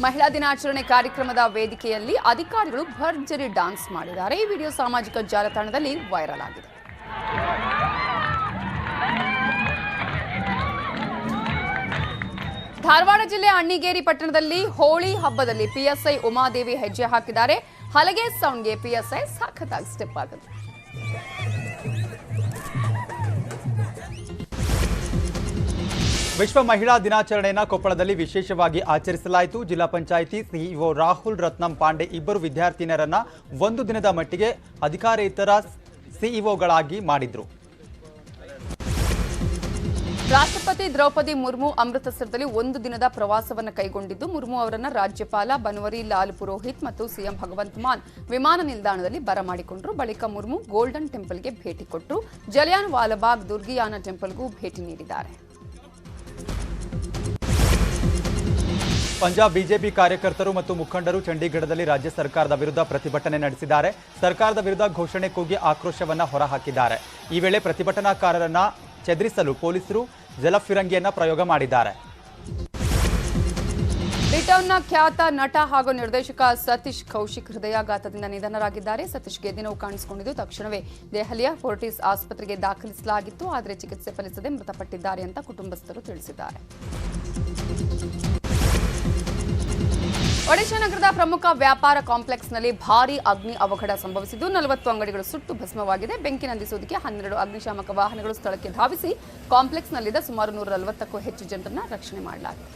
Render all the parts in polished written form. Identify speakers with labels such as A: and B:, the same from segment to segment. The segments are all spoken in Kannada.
A: ಮಹಿಳಾ ದಿನಾಚರಣೆ ಕಾರ್ಯಕ್ರಮದ ವೇದಿಕೆಯಲ್ಲಿ ಅಧಿಕಾರಿಗಳು ಭರ್ಜರಿ ಡ್ಯಾನ್ಸ್ ಮಾಡಿದ್ದಾರೆ. ಈ ವಿಡಿಯೋ ಸಾಮಾಜಿಕ ಜಾಲತಾಣದಲ್ಲಿ ವೈರಲ್ ಆಗಿದೆ. ಧಾರವಾಡ ಜಿಲ್ಲೆ ಅಣ್ಣಿಗೇರಿ ಪಟ್ಟಣದಲ್ಲಿ ಹೋಳಿ ಹಬ್ಬದಲ್ಲಿ ಪಿಎಸ್ಐ ಉಮಾದೇವಿ ಹೆಜ್ಜೆ ಹಾಕಿದ್ದಾರೆ. ಹಲಗೆ ಸೌಂಡ್ಗೆ ಪಿಎಸ್ಐ ಸಖತ್ತಾಗಿ ಸ್ಟೆಪ್ ಆಗುತ್ತೆ.
B: ವಿಶ್ವ ಮಹಿಳಾ ದಿನಾಚರಣೆಯನ್ನು ಕೊಪ್ಪಳದಲ್ಲಿ ವಿಶೇಷವಾಗಿ ಆಚರಿಸಲಾಯಿತು. ಜಿಲ್ಲಾ ಪಂಚಾಯಿತಿ ಸಿಇಒ ರಾಹುಲ್ ರತ್ನಂ ಪಾಂಡೆ ಇಬ್ಬರು ವಿದ್ಯಾರ್ಥಿನಿಯರನ್ನ ಒಂದು ದಿನದ ಮಟ್ಟಿಗೆ ಅಧಿಕಾರೇತರ ಸಿಇಒಗಳಾಗಿ ಮಾಡಿದ್ರು.
A: ರಾಷ್ಟ್ರಪತಿ ದ್ರೌಪದಿ ಮುರ್ಮು ಅಮೃತಸರದಲ್ಲಿ ಒಂದು ದಿನದ ಪ್ರವಾಸವನ್ನು ಕೈಗೊಂಡಿದ್ದು, ಮುರ್ಮು ಅವರನ್ನ ರಾಜ್ಯಪಾಲ ಬನ್ವರಿ ಲಾಲ್ ಪುರೋಹಿತ್ ಮತ್ತು ಸಿಎಂ ಭಗವಂತ್ ಮಾನ್ ವಿಮಾನ ನಿಲ್ದಾಣದಲ್ಲಿ ಬರಮಾಡಿಕೊಂಡರು. ಬಳಿಕ ಮುರ್ಮು ಗೋಲ್ಡನ್ ಟೆಂಪಲ್ಗೆ ಭೇಟಿ ಕೊಟ್ಟರು. ಜಲಿಯಾನ್ ವಾಲಾಬಾಗ್ ದುರ್ಗಿಯಾನ ಟೆಂಪಲ್ಗೂ ಭೇಟಿ ನೀಡಿದ್ದಾರೆ.
B: ಪಂಜಾಬ್ ಬಿಜೆಪಿ ಕಾರ್ಯಕರ್ತರು ಮತ್ತು ಮುಖಂಡರು ಚಂಡೀಗಢದಲ್ಲಿ ರಾಜ್ಯ ಸರ್ಕಾರದ ವಿರುದ್ಧ ಪ್ರತಿಭಟನೆ ನಡೆಸಿದ್ದಾರೆ. ಸರ್ಕಾರದ ವಿರುದ್ಧ ಘೋಷಣೆ ಕೂಗಿ ಆಕ್ರೋಶವನ್ನ ಹೊರಹಾಕಿದ್ದಾರೆ. ಈ ವೇಳೆ ಪ್ರತಿಭಟನಾಕಾರರನ್ನ ಚೆದರಿಸಲು ಪೊಲೀಸರು ಜಲಫಿರಂಗಿಯನ್ನ ಪ್ರಯೋಗ ಮಾಡಿದ್ದಾರೆ.
A: ರಿಟರ್ನ್ನ ಖ್ಯಾತ ನಟ ಹಾಗೂ ನಿರ್ದೇಶಕ ಸತೀಶ್ ಕೌಶಿಕ್ ಹೃದಯಾಘಾತದಿಂದ ನಿಧನರಾಗಿದ್ದಾರೆ. ಸತೀಶ್ಗೆ ಎದೆನೋವು ಕಾಣಿಸಿಕೊಂಡಿದ್ದು ತಕ್ಷಣವೇ ದೆಹಲಿಯ ಫೋರ್ಟಿಸ್ ಆಸ್ಪತ್ರೆಗೆ ದಾಖಲಿಸಲಾಗಿತ್ತು. ಆದರೆ ಚಿಕಿತ್ಸೆ ಫಲಿಸದೆ ಮೃತಪಟ್ಟಿದ್ದಾರೆ ಅಂತ ಕುಟುಂಬಸ್ಥರು ತಿಳಿಸಿದ್ದಾರೆ. ಒಡಿಶಾ ನಗರದ ಪ್ರಮುಖ ವ್ಯಾಪಾರ ಕಾಂಪ್ಲೆಕ್ಸ್ನಲ್ಲಿ ಭಾರೀ ಅಗ್ನಿ ಅವಘಡ ಸಂಭವಿಸಿದ್ದು 40 ಅಂಗಡಿಗಳು ಸುಟ್ಟು ಭಸ್ಮವಾಗಿದೆ. ಬೆಂಕಿ ನಂದಿಸುವುದಕ್ಕೆ 12 ಅಗ್ನಿಶಾಮಕ ವಾಹನಗಳು ಸ್ಥಳಕ್ಕೆ ಧಾವಿಸಿ ಕಾಂಪ್ಲೆಕ್ಸ್ನಲ್ಲಿದ್ದ ಸುಮಾರು 140ಕ್ಕೂ ಹೆಚ್ಚು ಜನರನ್ನು ರಕ್ಷಣೆ ಮಾಡಲಾಗಿದೆ.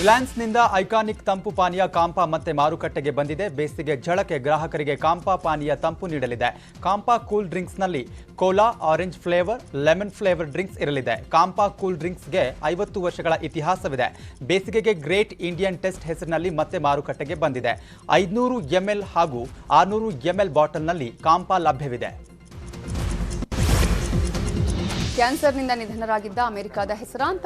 B: ರಿಲಯನ್ಸ್ನಿಂದ ಐಕಾನಿಕ್ ತಂಪು ಪಾನೀಯ ಕಾಂಪಾ ಮತ್ತೆ ಮಾರುಕಟ್ಟೆಗೆ ಬಂದಿದೆ. ಬೇಸಿಗೆ ಝಳಕ್ಕೆ ಗ್ರಾಹಕರಿಗೆ ಕಾಂಪಾ ಪಾನೀಯ ತಂಪು ನೀಡಲಿದೆ. ಕಾಂಪಾ ಕೂಲ್ ಡ್ರಿಂಕ್ಸ್ನಲ್ಲಿ cola, orange flavour, lemon flavour drinks ಇರಲಿದೆ. ಕಾಂಪಾ ಕೂಲ್ ಡ್ರಿಂಕ್ಸ್ಗೆ 50 ವರ್ಷಗಳ ಇತಿಹಾಸವಿದೆ. ಬೇಸಿಗೆಗೆ ಗ್ರೇಟ್ ಇಂಡಿಯನ್ ಟೆಸ್ಟ್ ಹೆಸರಿನಲ್ಲಿ ಮತ್ತೆ ಮಾರುಕಟ್ಟೆಗೆ ಬಂದಿದೆ. 500 ml ಹಾಗೂ 600 ml ಬಾಟಲ್ನಲ್ಲಿ ಕಾಂಪಾ ಲಭ್ಯವಿದೆ.
A: ಕ್ಯಾನ್ಸರ್ನಿಂದ ನಿಧನರಾಗಿದ್ದ ಅಮೆರಿಕದ ಹೆಸರಾಂತ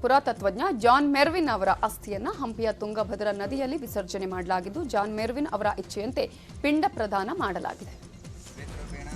A: ಪುರಾತತ್ವಜ್ಞ ಜಾನ್ ಮೆರ್ವಿನ್ ಅವರ ಅಸ್ಥಿಯನ್ನ ಹಂಪಿಯ ತುಂಗಭದ್ರಾ ನದಿಯಲ್ಲಿ ವಿಸರ್ಜನೆ ಮಾಡಲಾಗಿದ್ದು, ಜಾನ್ ಮೆರ್ವಿನ್ ಅವರ ಇಚ್ಛೆಯಂತೆ ಪಿಂಡ ಪ್ರದಾನ ಮಾಡಲಾಗಿದೆ.